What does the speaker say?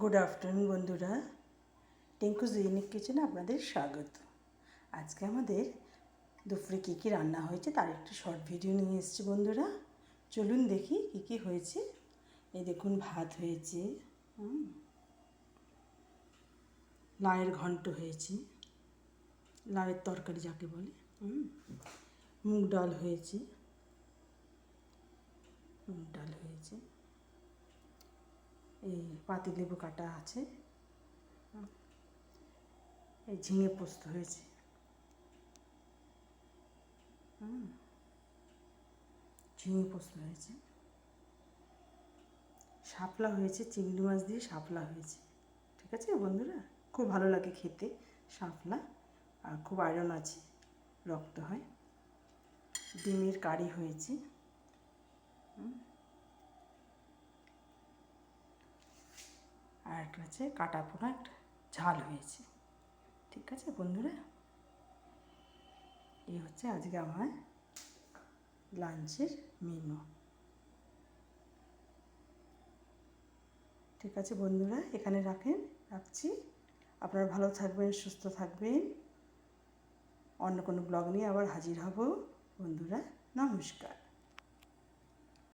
Good afternoon বন্ধুরা, টিঙ্কুজ unique কিচেনে আপনাদের স্বাগত। আজকে আমাদের দুপুরে কী কী রান্না হয়েছে তার একটু শর্ট ভিডিও নিয়ে এসেছি বন্ধুরা। চলুন দেখি কী কী হয়েছে। এই দেখুন, ভাত হয়েছে, লাউয়ের ঘন্ট হয়েছে, লাউয়ের তরকারি যাকে বলে, মুগ ডাল হয়েছে, এই পাতিলেবু কাটা আছে, এই ঝিঙে পোস্ত হয়েছে, শাপলা হয়েছে, চিংড়ি মাছ দিয়ে শাপলা হয়েছে। ঠিক আছে বন্ধুরা, খুব ভালো লাগে খেতে শাপলা, আর খুব আয়রন আছে, রক্ত হয়। ডিমের কারি হয়েছে, আর একটা হচ্ছে কাটা পোনা একটা ঝাল হয়েছে। ঠিক আছে বন্ধুরা, এই হচ্ছে আজকে আমার লাঞ্চের মেনু। ঠিক আছে বন্ধুরা, এখানে রাখছি। আপনারা ভালো থাকবেন, সুস্থ থাকবেন। অন্য কোনো ব্লগ নিয়ে আবার হাজির হব বন্ধুরা। নমস্কার।